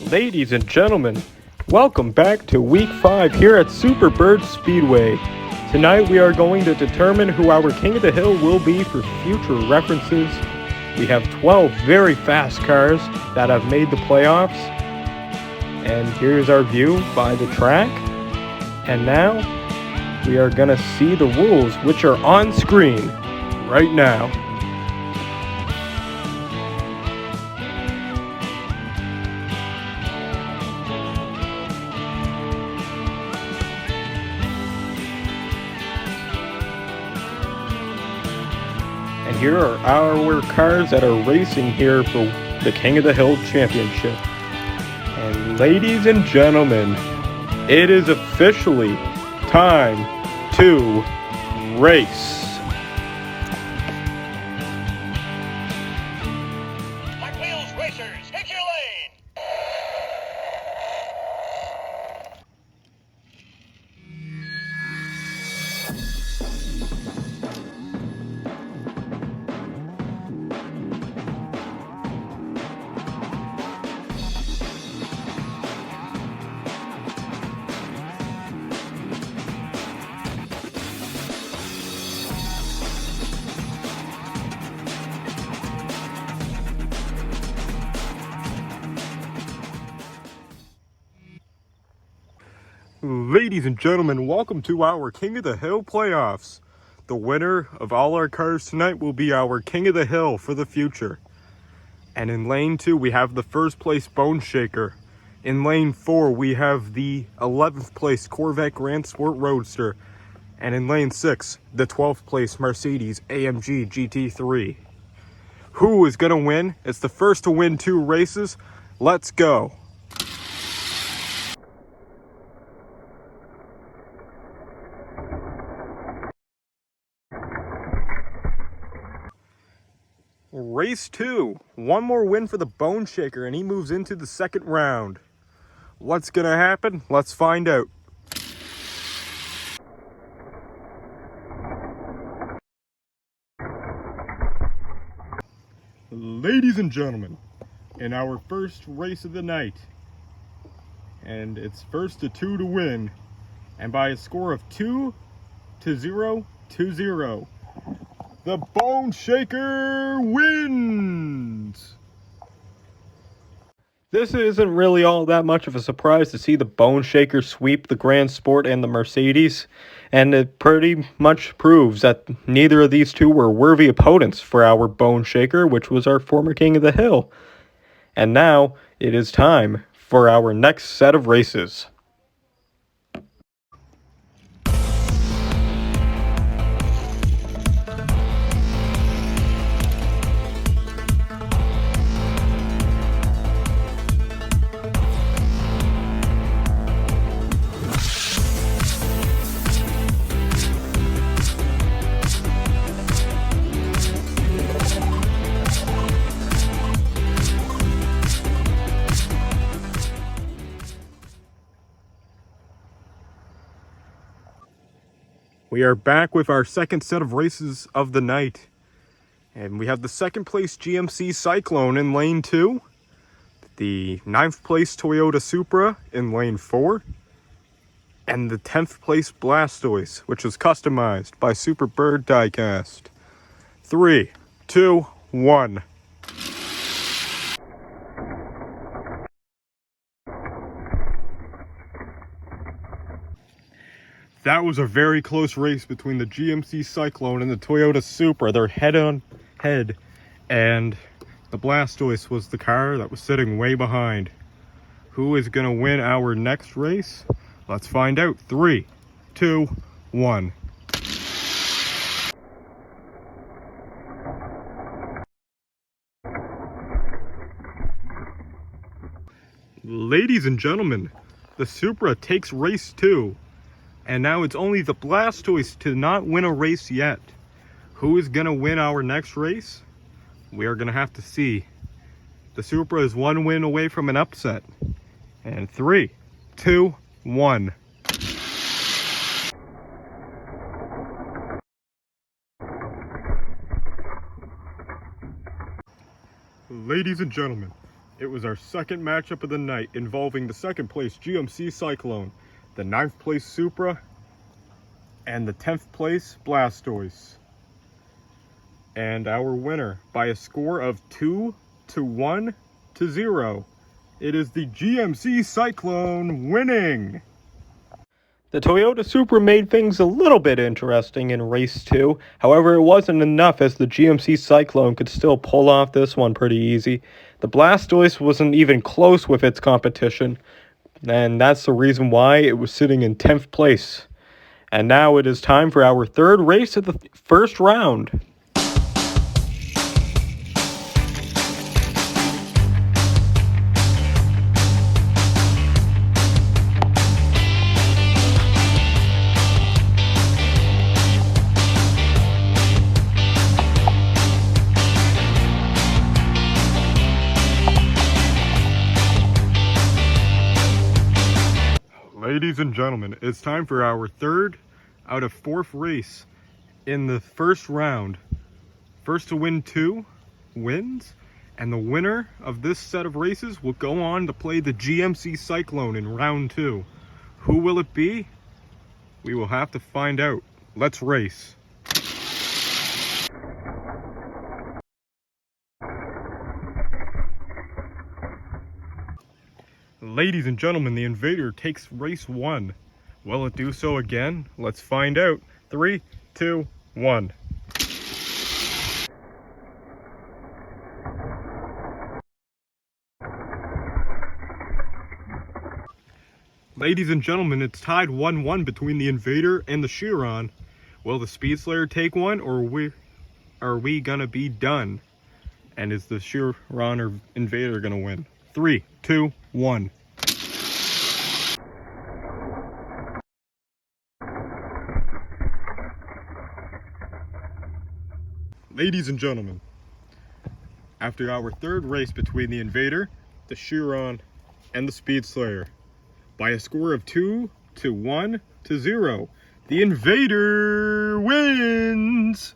Ladies and gentlemen, welcome back to week 5 here at Superbird Speedway. Tonight we are going to determine who our King of the Hill will be for future references. We have 12 very fast cars that have made the playoffs. And here's our view by the track. And now we are going to see the rules which are on screen right now. And here are our cars that are racing here for the King of the Hill Championship. And ladies and gentlemen, it is officially time to race. Hot Wheels Racers, hit your lane! Ladies and gentlemen, welcome to our King of the Hill playoffs. The winner of all our cars tonight will be our King of the Hill for the future. And in lane 2, we have the first place Bone Shaker. In lane 4, we have the 11th place Corvette Grand Sport Roadster. And in lane 6, the 12th place Mercedes AMG GT3. Who is going to win? It's the first to win 2 races. Let's go. Race 2. One more win for the Bone Shaker and he moves into the second round. What's going to happen? Let's find out. Ladies and gentlemen, in our first race of the night, and it's first to 2 to win, and by a score of 2-0 to 0, the Bone Shaker wins! This isn't really all that much of a surprise to see the Bone Shaker sweep the Grand Sport and the Mercedes, and it pretty much proves that neither of these two were worthy opponents for our Bone Shaker, which was our former King of the Hill. And now it is time for our next set of races. We are back with our second set of races of the night. And we have the second place GMC Cyclone in lane 2. The 9th place Toyota Supra in lane 4. And the 10th place Blastoise, which was customized by Superbirddiecast. 3, 2, 1. That was a very close race between the GMC Cyclone and the Toyota Supra. They're head-on-head, and the Blastoise was the car that was sitting way behind. Who is going to win our next race? Let's find out. 3, 2, 1. Ladies and gentlemen, the Supra takes race 2. And now it's only the Blastoise to not win a race yet. Who is going to win our next race? We are going to have to see. The Supra is 1 win away from an upset. And 3, 2, 1. Ladies and gentlemen, It was our second matchup of the night, involving the second place GMC Cyclone, the 9th place Supra, and the 10th place Blastoise. And our winner, by a score of 2-1-0, it is the GMC Cyclone winning. The Toyota Supra made things a little bit interesting in race 2. However, it wasn't enough, as the GMC Cyclone could still pull off this one pretty easy. The Blastoise wasn't even close with its competition, and that's the reason why it was sitting in 10th place. And now it is time for our third race of the first round. Ladies and gentlemen, it's time for our third out of fourth race in the first round. First to win 2 wins, and the winner of this set of races will go on to play the GMC Cyclone in round 2. Who will it be? We will have to find out. Let's race. Ladies and gentlemen, the Invader takes race 1. Will it do so again? Let's find out. 3, 2, 1. Ladies and gentlemen, it's tied 1-1 between the Invader and the Chiron. Will the Speed Slayer take one, or are we gonna be done? And is the Chiron or Invader gonna win? 3, 2, 1. Ladies and gentlemen, after our third race between the Invader, the Chiron, and the Speed Slayer, by a score of 2-1-0, the Invader wins!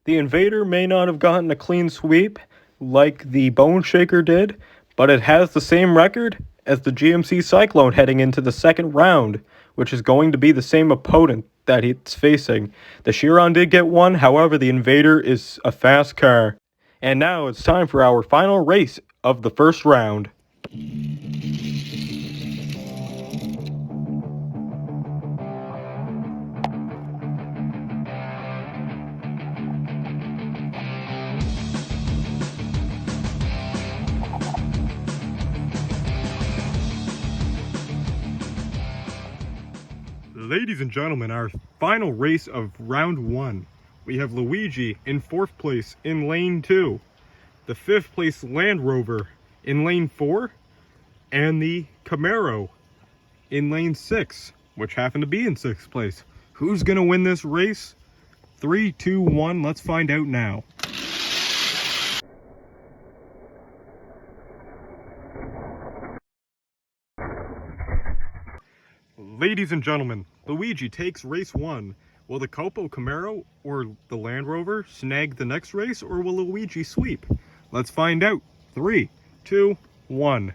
The Invader may not have gotten a clean sweep like the Bone Shaker did, but it has the same record as the GMC Cyclone heading into the second round, which is going to be the same opponent that it's facing. The Chiron did get one, however, the Invader is a fast car. And now it's time for our final race of the first round. Ladies and gentlemen, our final race of round 1. We have Luigi in 4th place in lane 2, the 5th place Land Rover in lane 4, and the Camaro in lane 6, which happened to be in 6th place. Who's gonna win this race? 3, 2, 1, let's find out now. Ladies and gentlemen, Luigi takes race 1. Will the Copo Camaro or the Land Rover snag the next race, or will Luigi sweep? Let's find out. 3, 2, 1.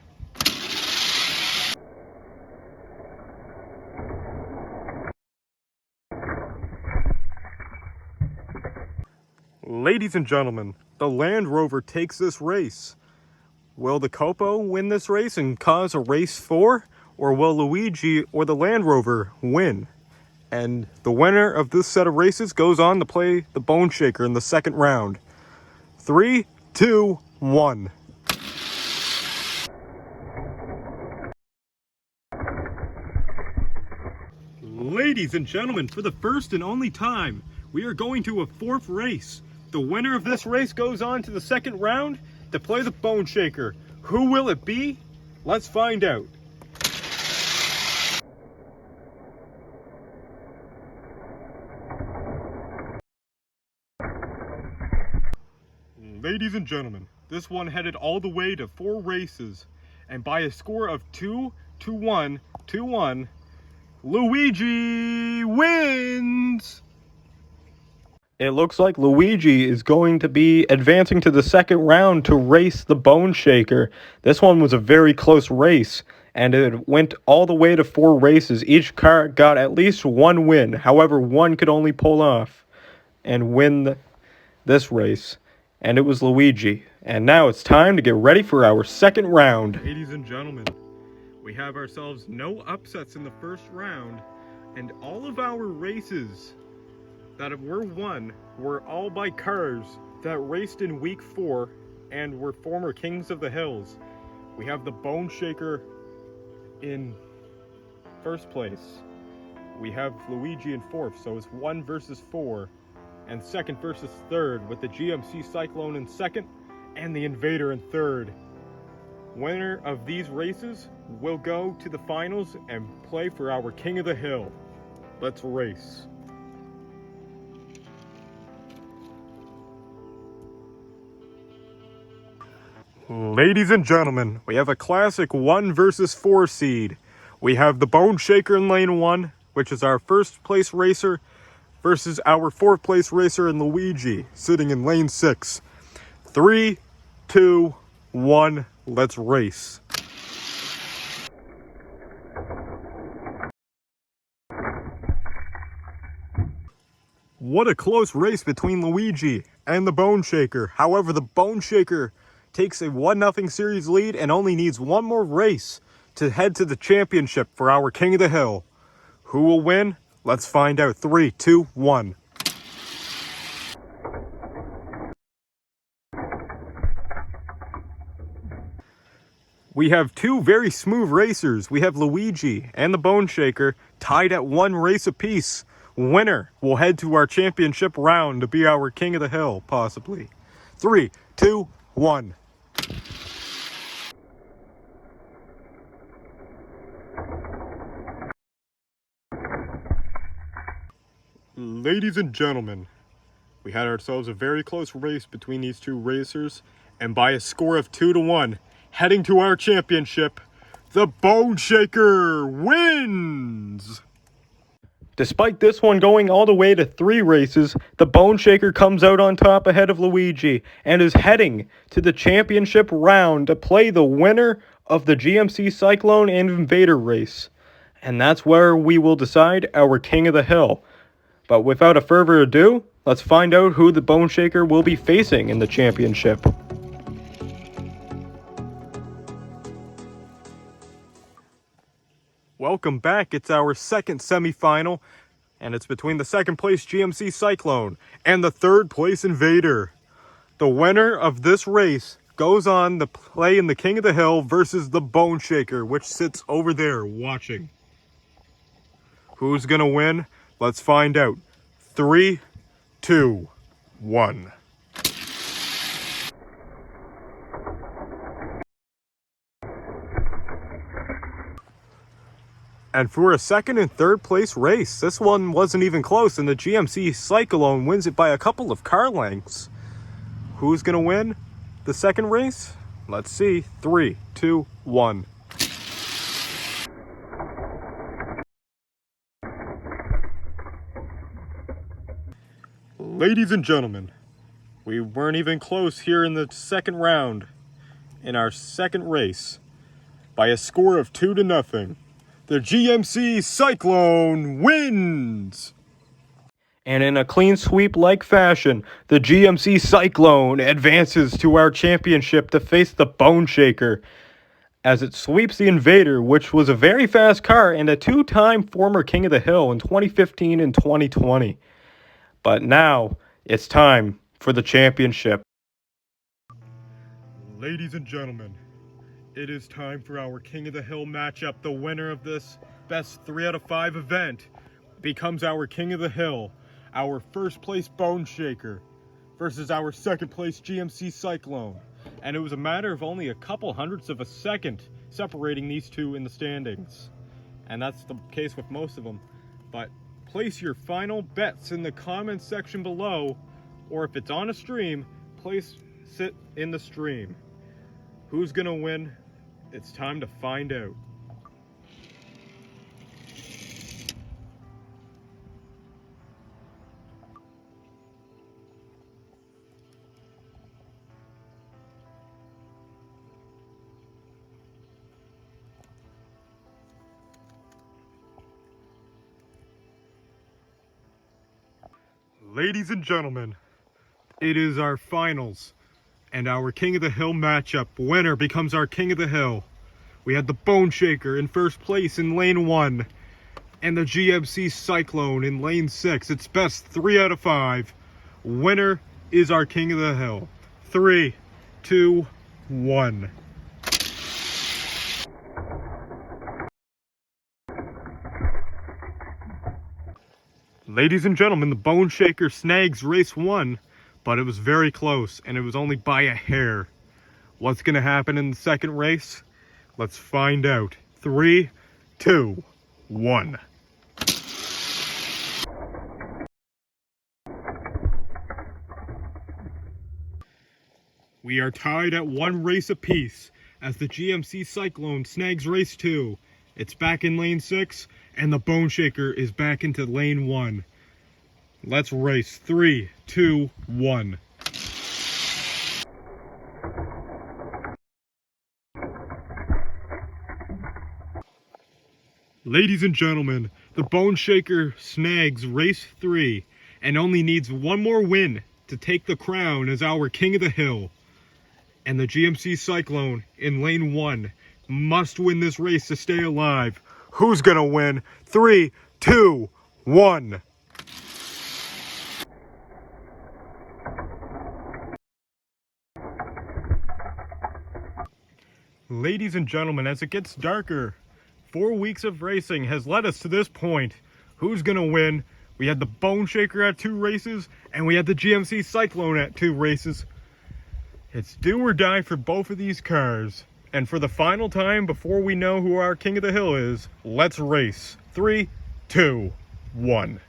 Ladies and gentlemen, the Land Rover takes this race. Will the Copo win this race and cause a race 4? Or will Luigi or the Land Rover win? And the winner of this set of races goes on to play the Bone Shaker in the second round. 3, 2, 1. Ladies and gentlemen, for the first and only time, we are going to a 4th race. The winner of this race goes on to the second round to play the Bone Shaker. Who will it be? Let's find out. Ladies and gentlemen, this one headed all the way to 4 races, and by a score of 2-1-2-1, Luigi wins! It looks like Luigi is going to be advancing to the second round to race the Bone Shaker. This one was a very close race, and it went all the way to 4 races. Each car got at least one win. However, one could only pull off and win this race, and it was Luigi. And now it's time to get ready for our second round. Ladies and gentlemen, we have ourselves no upsets in the first round, and all of our races that were won were all by cars that raced in week 4 and were former Kings of the Hills. We have the Bone Shaker in first place. We have Luigi in fourth, so it's 1 versus 4, and second versus third, with the GMC Cyclone in second and the Invader in third. Winner of these races will go to the finals and play for our King of the Hill. Let's race. Ladies and gentlemen, we have a classic 1 versus 4 seed. We have the Bone Shaker in lane 1, which is our first place racer, versus our 4th place racer in Luigi, sitting in lane 6. 3, 2, 1, let's race. What a close race between Luigi and the Bone Shaker. However, the Bone Shaker takes a 1-0 series lead and only needs one more race to head to the championship for our King of the Hill. Who will win? Let's find out. 3, 2, 1. We have 2 very smooth racers. We have Luigi and the Bone Shaker tied at 1 race apiece. Winner will head to our championship round to be our King of the Hill, possibly. 3, 2, 1. Ladies and gentlemen, we had ourselves a very close race between these 2 racers, and by a score of 2-1, heading to our championship, the Bone Shaker wins! Despite this one going all the way to 3 races, the Bone Shaker comes out on top ahead of Luigi and is heading to the championship round to play the winner of the GMC Cyclone and Invader race. And that's where we will decide our King of the Hill. But without a further ado, let's find out who the Bone Shaker will be facing in the championship. Welcome back. It's our second semifinal, and it's between the 2nd place GMC Cyclone and the 3rd place Invader. The winner of this race goes on to play in the King of the Hill versus the Bone Shaker, which sits over there watching. Who's gonna win? Let's find out. 3, 2, 1. And for a 2nd and 3rd place race, this one wasn't even close, and the GMC Cyclone wins it by a couple of car lengths. Who's gonna win the 2nd race? Let's see. 3, 2, 1. Ladies and gentlemen, we weren't even close here in the 2nd round in our 2nd race. By a score of 2-0, the GMC Cyclone wins! And in a clean sweep-like fashion, the GMC Cyclone advances to our championship to face the Bone Shaker, as it sweeps the Invader, which was a very fast car and a 2-time former King of the Hill in 2015 and 2020. But now, it's time for the championship. Ladies and gentlemen, it is time for our King of the Hill matchup. The winner of this best 3 out of 5 event becomes our King of the Hill. Our 1st place Bone Shaker versus our 2nd place GMC Cyclone. And it was a matter of only a couple hundredths of a second separating these 2 in the standings. And that's the case with most of them. But place your final bets in the comments section below, or if it's on a stream, place it in the stream. Who's gonna win? It's time to find out. Ladies and gentlemen, it is our finals and our King of the Hill matchup. Winner becomes our King of the Hill. We had the Bone Shaker in first place in lane 1 and the GMC Cyclone in lane 6. It's best 3 out of 5. Winner is our King of the Hill. 3, 2, 1. Ladies and gentlemen, the Bone Shaker snags race 1, but it was very close, and it was only by a hair. What's going to happen in the second race? Let's find out. 3, 2, 1. We are tied at 1 race apiece as the GMC Cyclone snags race 2. It's back in lane 6, and the Bone Shaker is back into lane 1. Let's race. 3, 2, 1. Ladies and gentlemen, the Bone Shaker snags race 3 and only needs one more win to take the crown as our King of the Hill. And the GMC Cyclone in lane 1 must win this race to stay alive. Who's gonna win? 3, 2, 1. Ladies and gentlemen, as it gets darker, 4 weeks of racing has led us to this point. Who's gonna win? We had the Bone Shaker at 2 races, and we had the GMC Cyclone at 2 races. It's do or die for both of these cars. And for the final time, before we know who our King of the Hill is, let's race. 3, 2, 1.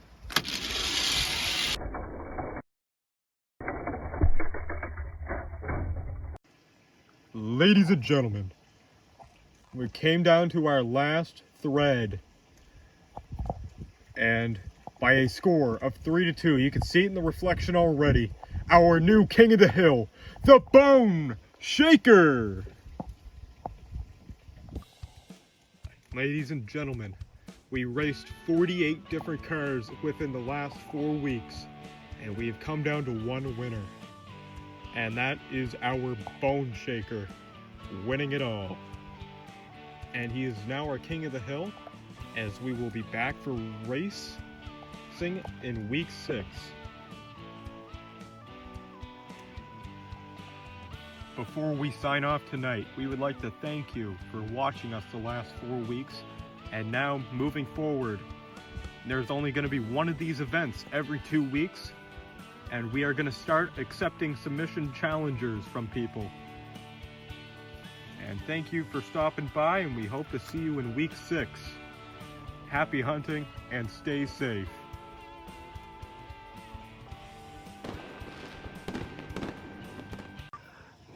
Ladies and gentlemen, we came down to our last thread. And by a score of 3-2, you can see it in the reflection already. Our new King of the Hill, the Bone Shaker! Ladies and gentlemen, we raced 48 different cars within the last 4 weeks, and we have come down to one winner. And that is our Bone Shaker, winning it all. And he is now our King of the Hill, as we will be back for racing in week 6. Before we sign off tonight, we would like to thank you for watching us the last 4 weeks. And now, moving forward, there's only going to be one of these events every 2 weeks. And we are going to start accepting submission challengers from people. And thank you for stopping by, and we hope to see you in week 6. Happy hunting, and stay safe.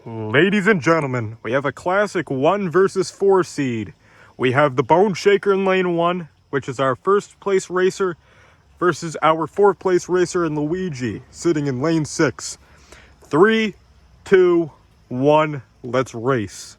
Ladies and gentlemen, we have a classic 1 versus 4 seed. We have the Bone Shaker in lane 1, which is our first place racer, versus our 4th place racer in Luigi, sitting in lane 6. 3, 2, 1, let's race.